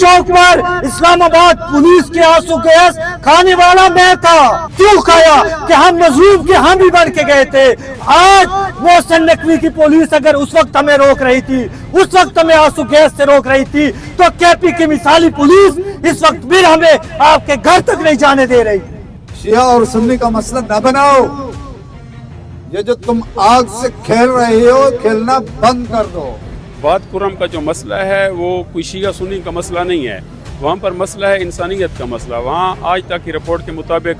चौक पर इस्लामाबाद पुलिस के आंसू गैस खाने वाला मैं था। क्यों खाया कि हम मजलूम के हामी बन के गए थे। आज मोहसिन नकवी की पुलिस अगर उस वक्त हमें रोक रही थी, उस वक्त हमें आंसू गैस से रोक रही थी, तो केपी की मिसाली पुलिस इस वक्त फिर हमें आपके घर तक नहीं जाने दे रही। शिया और सुन्नी का मसला न बनाओ। ये जो तुम आग से खेल रहे हो, खेलना बंद कर दो। बात कुरम का जो मसला है वो कोई शिया सुन्नी का मसला नहीं है, वहाँ पर मसला है इंसानियत का मसला। वहाँ आज तक की रिपोर्ट के मुताबिक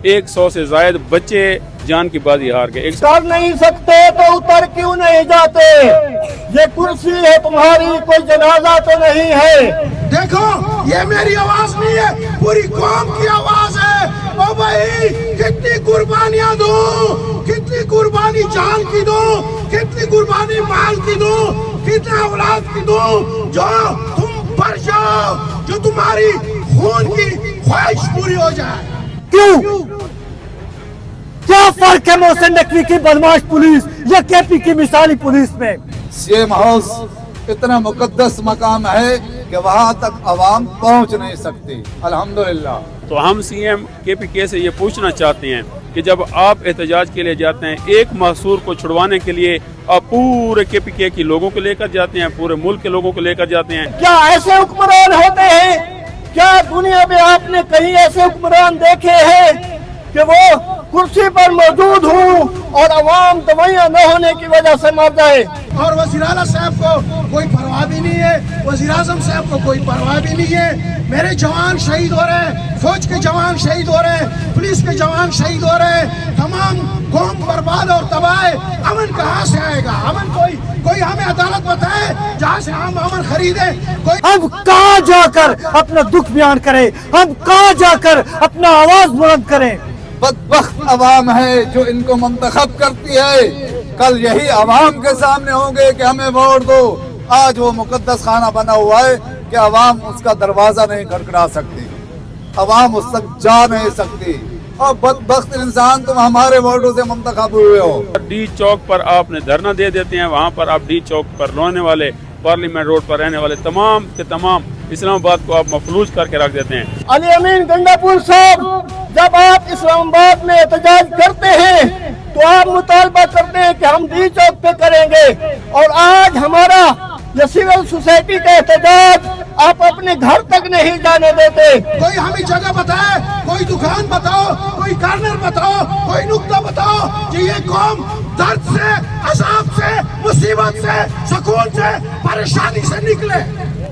100 से ज़ायद बच्चे जान की बाजी हार गए। कर नहीं सकते तो उतर क्यों नहीं जाते। ये कुर्सी है तुम्हारी, कोई जनाजा तो नहीं है। देखो ये मेरी आवाज नहीं है, पूरी कौम की आवाज है। ओ भाई कितनी कुर्बानियां दो, कितनी कुर्बानी जान की दो, कितनी कुर्बानी माल की दो, कितने औलाद की दो, जो तुम पर जाओ, जो तुम्हारी खून की ख्वाहिश पूरी हो जाए। क्यों? क्या फर्क है मोहसिन नकवी की बदमाश पुलिस या केपी की मिसाली पुलिस में? सीएम हाउस इतना मुकद्दस मकाम है कि वहाँ तक आवाम पहुँच नहीं सकती। अल्हम्दुलिल्लाह। तो हम सीएम केपीके से ये पूछना चाहते हैं कि जब आप एहतजाज के लिए जाते हैं, एक महसूर को छुड़वाने के लिए आप पूरे केपीके के लोगों को लेकर जाते हैं, पूरे मुल्क के लोगों को लेकर जाते हैं। क्या ऐसे हुक्मरान होते हैं? क्या दुनिया में आपने कहीं ऐसे हुक्मरान देखे हैं कि वो कुर्सी पर मौजूद हूँ और अवाम दवाइयाँ न होने की वजह से मर जाए? और वज़ीर आला साहब को कोई परवाह भी नहीं है, वज़ीर आज़म साहब को कोई परवाह भी नहीं है। मेरे जवान शहीद हो रहे हैं, फौज के जवान शहीद हो रहे हैं, पुलिस के जवान शहीद हो रहे हैं, तमाम कौम बर्बाद और तबाह है। अमन कहाँ से आएगा? अमन कोई हमें अदालत बताए जहाँ से हम अमन खरीदे। हम कहाँ जाकर अपना दुख बयान करें? हम कहाँ जाकर अपना आवाज बुलंद करें? बदबख्त अवाम है जो इनको मुंतखब करती है। कल यही अवाम के सामने होंगे कि हमें वोट दो। आज वो मुकद्दस खाना बना हुआ है कि अवाम उसका दरवाजा नहीं खटखटा सकती, अवाम उस तक जा नहीं सकती। और बदबख्त इंसान, तुम हमारे वोटों से मुंतखब हुए हो। डी चौक पर आपने धरना दे देते हैं, वहाँ पर आप डी चौक पर रहने वाले, पार्लियामेंट रोड पर रहने वाले तमाम के तमाम इस्लामाबाद को आप मफलूज करके रख देते हैं। अली अमीन गंडापुर साहब, जब आप इस्लामाबाद में एहतजाज करते हैं तो आप मुतालबा करते हैं कि हम डी चौक पे करेंगे, और आज हमारा ये सिविल सोसाइटी का एहतजाज आप अपने घर तक नहीं जाने देते। कोई हमें जगह बताए, कोई दुकान बताओ, कोई कार्नर बताओ, कोई नुक्ता बताओ कि ये कौम दर्द से, अजाब से, मुसीबत से, सुकून से, परेशानी से निकले।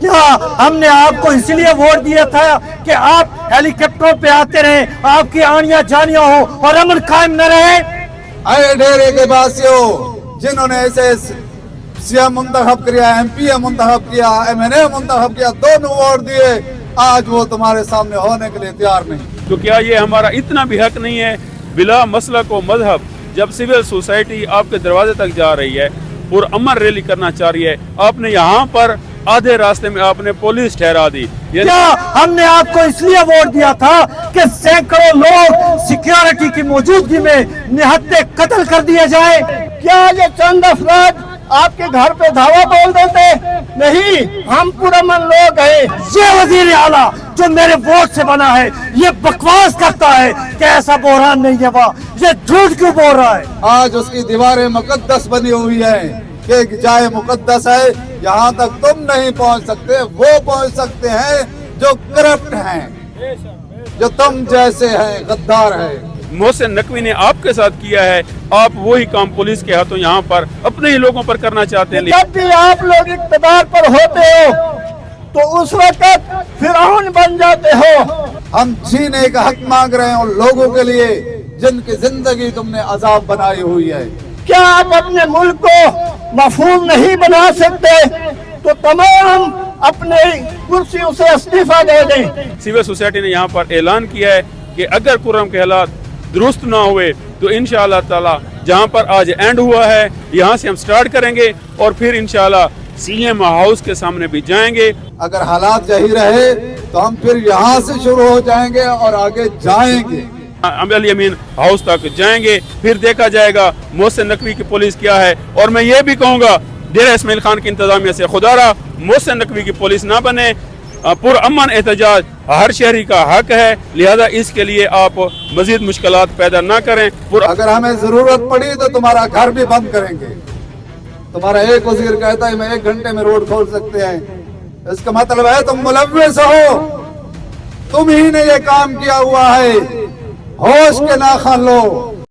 क्या हमने आपको इसलिए वोट दिया था कि आप हेलीकॉप्टरों पे आते रहे, आपकी आनियां जानियां हो और अमन कायम न रहे? अरे डेरे के बासियों, जिन्होंने ऐसे सीएम मुंतखब किया, एमपी मुंतखब किया, एमएनए मुंतखब किया, दोनों वोट दिए, आज वो तुम्हारे सामने होने के लिए तैयार नहीं। तो क्या ये हमारा इतना भी हक नहीं है? बिला मसलक व मजहब जब सिविल सोसाइटी आपके दरवाजे तक जा रही है और अमर रैली करना चाह रही है, आपने यहाँ पर आधे रास्ते में आपने पुलिस ठहरा दी। क्या हमने आपको इसलिए वोट दिया था कि सैकड़ों लोग सिक्योरिटी की मौजूदगी में निहत्थे कत्ल कर दिए जाए? क्या ये चंद अफराद आपके घर पे धावा बोल देते? नहीं, हम पुरअमन लोग हैं। ये वजीर आला जो मेरे वोट से बना है, ये बकवास करता है कि ऐसा बोरान नहीं है, वह ये झूठ क्यों बोल रहा है? आज उसकी दीवारें मुकद्दस बनी हुई है कि जाए मुकद्दस है, यहाँ तक तुम नहीं पहुँच सकते, वो पहुँच सकते हैं जो करप्ट हैं, जो तुम जैसे हैं, गद्दार हैं। मोहसिन नकवी ने आपके साथ किया है, आप वही काम पुलिस के हाथों यहाँ पर अपने ही लोगों पर करना चाहते हैं। जब भी आप लोग इक़्तिदार पर होते हो तो उस वक्त फिरौन बन जाते हो। हम जीने का हक मांग रहे हैं उन लोगों के लिए जिनकी जिंदगी तुमने अजाब बनाई हुई है। क्या आप अपने मुल्क को महफूज नहीं बना सकते तो तमाम अपने कुर्सियों से इस्तीफा दे दें। सिविल सोसाइटी ने यहाँ पर ऐलान किया है कि अगर कुर्रम के हालात दुरुस्त ना हुए तो इंशाअल्लाह ताला जहाँ पर आज एंड हुआ है यहाँ से हम स्टार्ट करेंगे और फिर इंशाअल्लाह सीएम हाउस के सामने भी जाएंगे। अगर हालात यही रहे तो हम फिर यहाँ से शुरू हो जाएंगे और आगे जाएंगे, अली अमीन हाउस तक जाएंगे, फिर देखा जाएगा मोहसिन नकवी की पुलिस क्या है। और मैं ये भी कहूँगा डेरा इस्माइल खान की इंतजामिया से खुदारा मोहसिन नकवी की पुलिस ना बने, पुरअमन एहतजाज हर शहरी का हक है, लिहाजा इसके लिए आप मजीद मुश्किलात पैदा ना करें। अगर हमें जरूरत पड़ी तो तुम्हारा घर भी बंद करेंगे। तुम्हारा एक वजीर कहता है मैं 1 घंटे में रोड खोल सकते हैं, इसका मतलब है तुम मुलव्विस हो, तुम ही ने ये काम किया हुआ है। होश के नाखन लो।